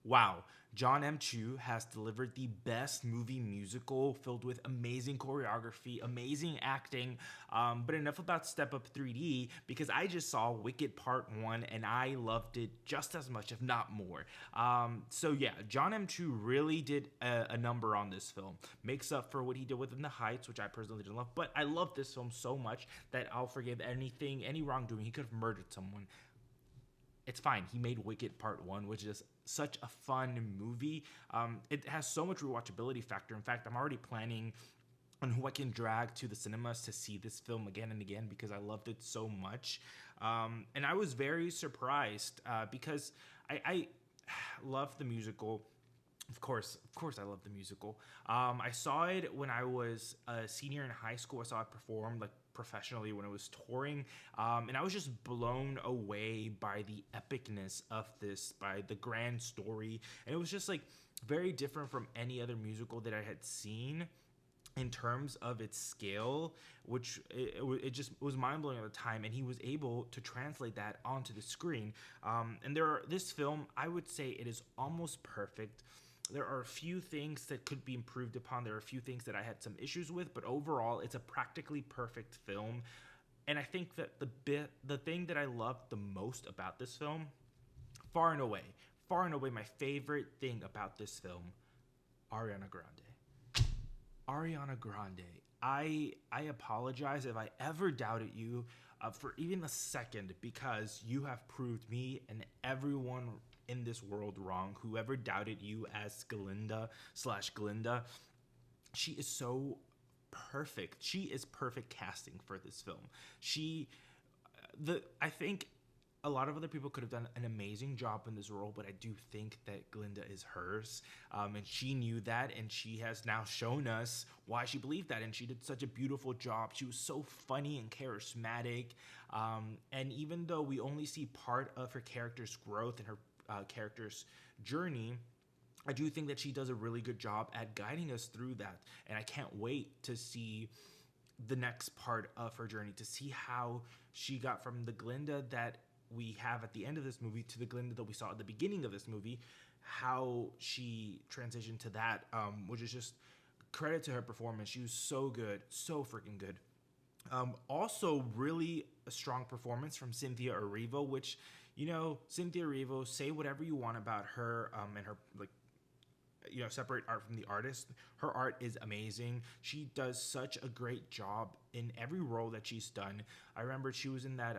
Wow, John M. Chu has delivered the best movie musical filled with amazing choreography, amazing acting. But enough about Step Up 3D because I just saw Wicked Part 1 and I loved it just as much, if not more. So, yeah, John M. Chu really did a number on this film. Makes up for what he did within the Heights, which I personally didn't love. But I love this film so much that I'll forgive anything, any wrongdoing. He could have murdered someone. It's fine. He made Wicked Part 1, which is such a fun movie. It has so much rewatchability factor. In fact, I'm already planning on who I can drag to the cinemas to see this film again and again because I loved it so much. And I was very surprised because I love the musical. Of course, I love the musical. I saw it when I was a senior in high school. I saw it perform like professionally when I was touring, and I was just blown away by the epicness of this, by the grand story, and it was just like very different from any other musical that I had seen in terms of its scale, which it just was mind blowing at the time, and he was able to translate that onto the screen. And this film, I would say, it is almost perfect. There are a few things that could be improved upon. There are a few things that I had some issues with, but overall, it's a practically perfect film. And I think that the thing that I loved the most about this film, far and away, far and away, my favorite thing about this film, Ariana Grande. Ariana Grande. I apologize if I ever doubted you for even a second because you have proved me and everyone in this world wrong. Whoever doubted you as Glinda, she is so perfect. She is perfect casting for this film. I think a lot of other people could have done an amazing job in this role, but I do think that Glinda is hers, and she knew that, and she has now shown us why she believed that, and she did such a beautiful job. She was so funny and charismatic, and even though we only see part of her character's growth and her character's journey, I do think that she does a really good job at guiding us through that, and I can't wait to see the next part of her journey, to see how she got from the Glinda that we have at the end of this movie to the Glinda that we saw at the beginning of this movie, how she transitioned to that, which is just credit to her performance. She was so good, so freaking good. Also, really a strong performance from Cynthia Erivo, which, Cynthia Erivo, say whatever you want about her and her, like, separate art from the artist. Her art is amazing. She does such a great job in every role that she's done. I remember she was in that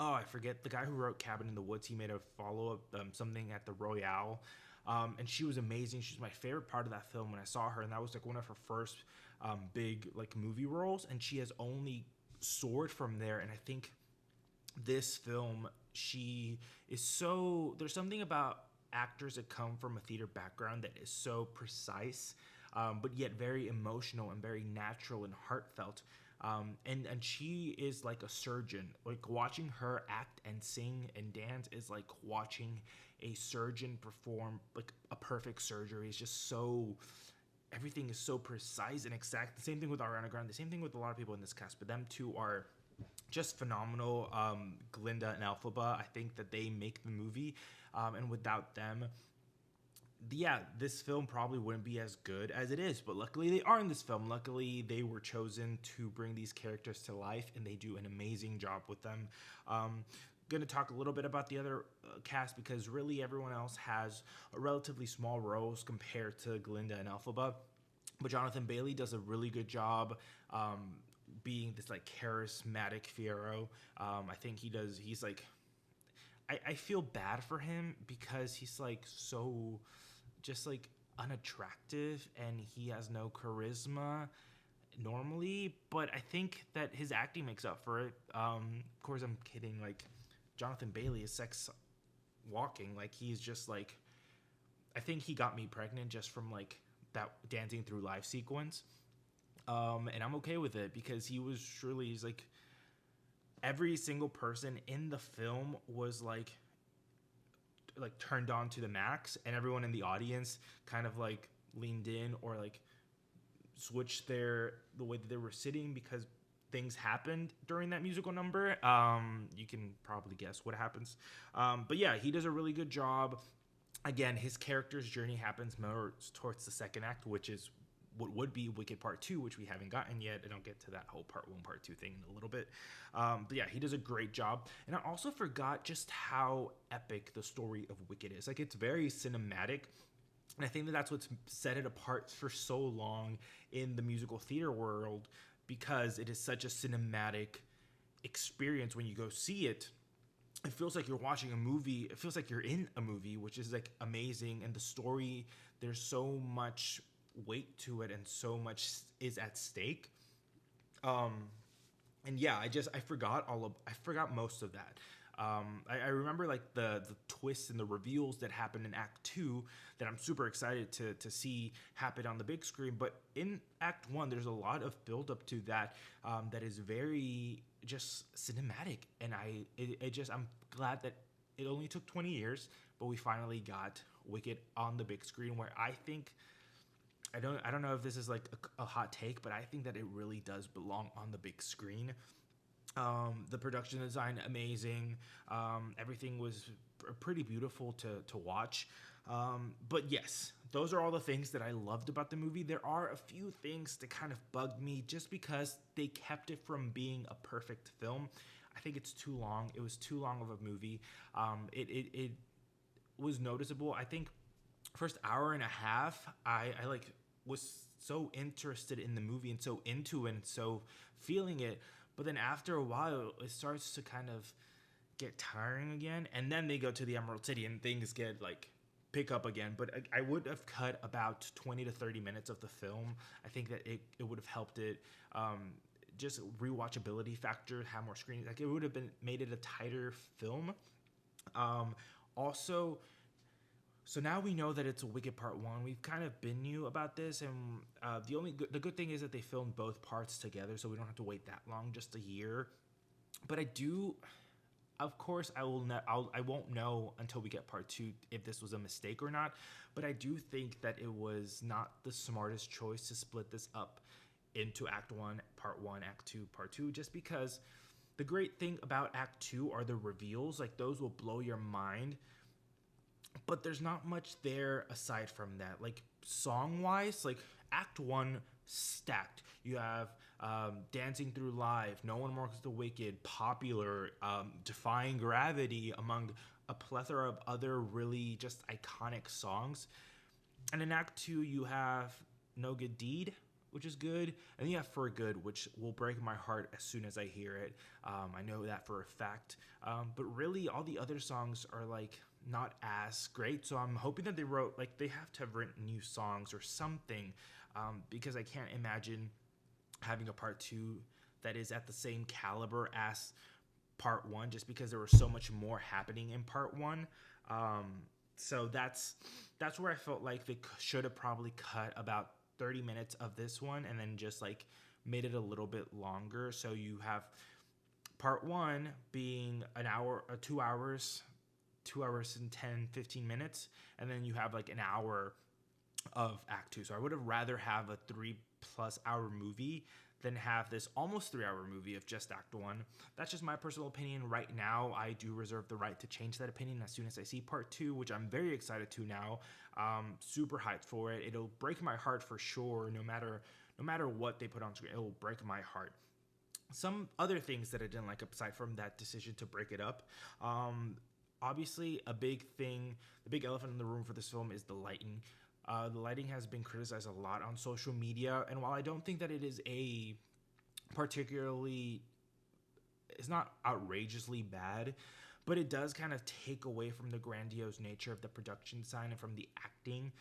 I forget the guy who wrote Cabin in the Woods. He made a follow up, something at the Royale, and she was amazing. She's my favorite part of that film when I saw her, and that was like one of her first big like movie roles, and she has only soared from there. And I think this film, she is so. There's something about actors that come from a theater background that is so precise, but yet very emotional and very natural and heartfelt. And she is like a surgeon. Like watching her act and sing and dance is like watching a surgeon perform like a perfect surgery. It's just so everything is so precise and exact. The same thing with Ariana Grande. The same thing with a lot of people in this cast. But them two are just phenomenal. Glinda and Alphaba, I think that they make the movie, and without them, yeah, this film probably wouldn't be as good as it is. But luckily, they are in this film. Luckily, they were chosen to bring these characters to life, and they do an amazing job with them. Going to talk a little bit about the other cast because really everyone else has a relatively small roles compared to Glinda and Alphaba. But Jonathan Bailey does a really good job being this like charismatic Fiero. I think he does. He's like, I feel bad for him because he's like so just like unattractive and he has no charisma normally, but I think that his acting makes up for it. Of course, I'm kidding. Like, Jonathan Bailey is sex walking. Like, he's just like, I think he got me pregnant just from like that dancing through life sequence. And I'm okay with it because he's like, every single person in the film was like turned on to the max, and everyone in the audience kind of like leaned in or like switched the way that they were sitting because things happened during that musical number. You can probably guess what happens. But yeah, he does a really good job. again, his character's journey happens more towards the second act, which is what would be Wicked Part 2, which we haven't gotten yet. And I'll get to that whole Part 1, Part 2 thing in a little bit. But yeah, he does a great job. And I also forgot just how epic the story of Wicked is. Like, it's very cinematic. And I think that that's what's set it apart for so long in the musical theater world, because it is such a cinematic experience when you go see it. It feels like you're watching a movie. It feels like you're in a movie, which is like amazing. And the story, there's so much weight to it and so much is at stake. Um, and yeah, I forgot most of that. I remember like the twists and the reveals that happened in Act Two that I'm super excited to see happen on the big screen. But in Act One, there's a lot of build up to that that is very just cinematic, and I'm glad that it only took 20 years, but we finally got Wicked on the big screen, where I think I don't know if this is like a hot take, but I think that it really does belong on the big screen. The production design amazing. Everything was pretty beautiful to watch. But yes, those are all the things that I loved about the movie. There are a few things that kind of bugged me just because they kept it from being a perfect film. I think it's too long. It was too long of a movie. It was noticeable. I think first hour and a half, I like was so interested in the movie and so into it and so feeling it. But then after a while, it starts to kind of get tiring again. And then they go to the Emerald City and things get like pick up again. But I would have cut about 20 to 30 minutes of the film. I think that it would have helped it. Just rewatchability factor, have more screens. Like, it would have been made it a tighter film. Also, so now we know that it's a Wicked Part 1. We've kind of been new about this, and the good thing is that they filmed both parts together, so we don't have to wait that long, just a year. But I do, of course, I won't know until we get Part 2 if this was a mistake or not. But I do think that it was not the smartest choice to split this up into Act 1, Act 2, Part 2, just because the great thing about Act 2 are the reveals. Like, those will blow your mind. But there's not much there aside from that. Like, song wise, like Act 1 stacked. You have Dancing Through Life, No One Marks the Wicked, Popular, Defying Gravity, among a plethora of other really just iconic songs. And in Act 2, you have No Good Deed, which is good. And then you have For Good, which will break my heart as soon as I hear it. I know that for a fact. But really, all the other songs are like not as great. So I'm hoping that they have to have written new songs or something, because I can't imagine having a Part 2 that is at the same caliber as Part 1, just because there was so much more happening in Part 1. So that's where I felt like they should have probably cut about 30 minutes of this one and then just like made it a little bit longer. So you have Part 1 being an hour or 2 hours, 2 hours and 10-15 minutes, and then you have like an hour of Act 2. So I would have rather have a 3+ hour movie than have this almost 3 hour movie of just Act 1. That's just my personal opinion right now. I do reserve the right to change that opinion as soon as I see Part 2, which I'm very excited to now. Super hyped for it. It'll break my heart for sure. No matter what they put on screen, it will break my heart. Some other things that I didn't like aside from that decision to break it up. Obviously, a big thing, the big elephant in the room for this film is the lighting. The lighting has been criticized a lot on social media, and while I don't think that it is it's not outrageously bad, but it does kind of take away from the grandiose nature of the production design and from the acting,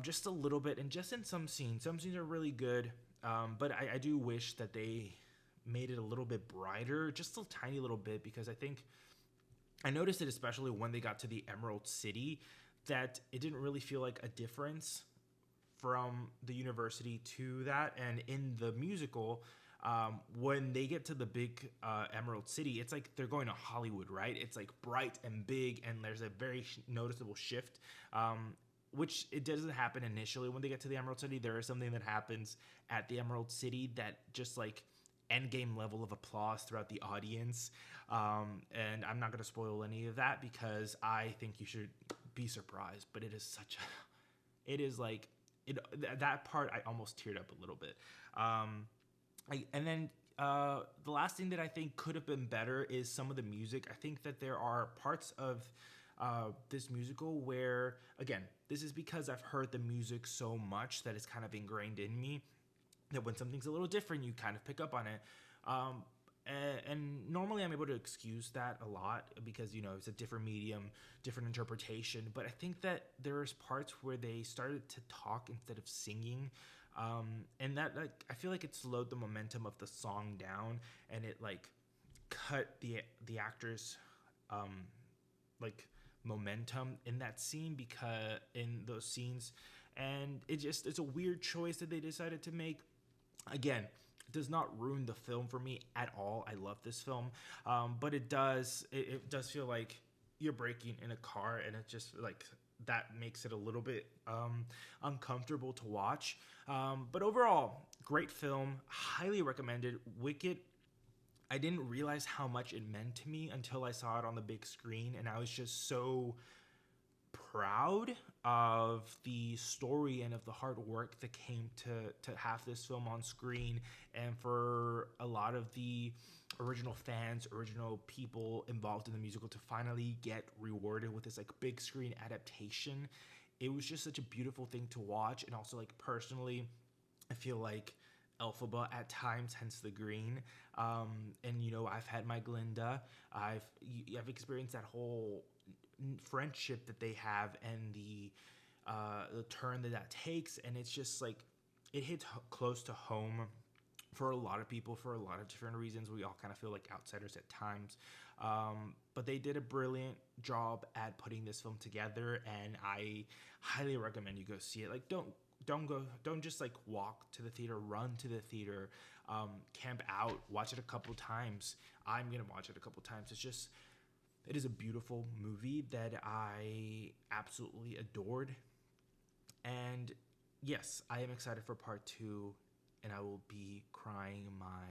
just a little bit, and just in some scenes. Some scenes are really good, but I do wish that they made it a little bit brighter, just a tiny little bit, because I noticed it especially when they got to the Emerald City, that it didn't really feel like a difference from the university to that. And in the musical, when they get to the big Emerald City, it's like they're going to Hollywood, right? It's like bright and big, and there's a very noticeable shift, which it doesn't happen initially when they get to the Emerald City. There is something that happens at the Emerald City that just like endgame level of applause throughout the audience. And I'm not going to spoil any of that because I think you should be surprised, but it is such a, it is like it that part I almost teared up a little bit. And then the last thing that I think could have been better is some of the music. I think that there are parts of this musical where, again, this is because I've heard the music so much that it's kind of ingrained in me that when something's a little different, you kind of pick up on it. And normally I'm able to excuse that a lot because, it's a different medium, different interpretation. But I think that there's parts where they started to talk instead of singing. And that, like, I feel like it slowed the momentum of the song down, and it like cut the actors like momentum in that scene, because in those scenes. And it's a weird choice that they decided to make. Again, it does not ruin the film for me at all. I love this film, but it does feel like you're braking in a car, and it just like that makes it a little bit uncomfortable to watch. But overall, great film, highly recommended. Wicked, I didn't realize how much it meant to me until I saw it on the big screen, and I was just so proud of the story and of the hard work that came to have this film on screen, and for a lot of the original fans, original people involved in the musical to finally get rewarded with this like big screen adaptation. It was just such a beautiful thing to watch. And also, like, personally, I feel like Elphaba at times, hence the green. And I've had my Glinda. I've experienced that whole friendship that they have, and the turn that takes, and it's just like it hits close to home for a lot of people for a lot of different reasons. We all kind of feel like outsiders at times, but they did a brilliant job at putting this film together, and I highly recommend you go see it. Like, don't just like walk to the theater, run to the theater, camp out, watch it a couple times. I'm gonna watch it a couple times. It is a beautiful movie that I absolutely adored. And yes, I am excited for part 2, and I will be crying my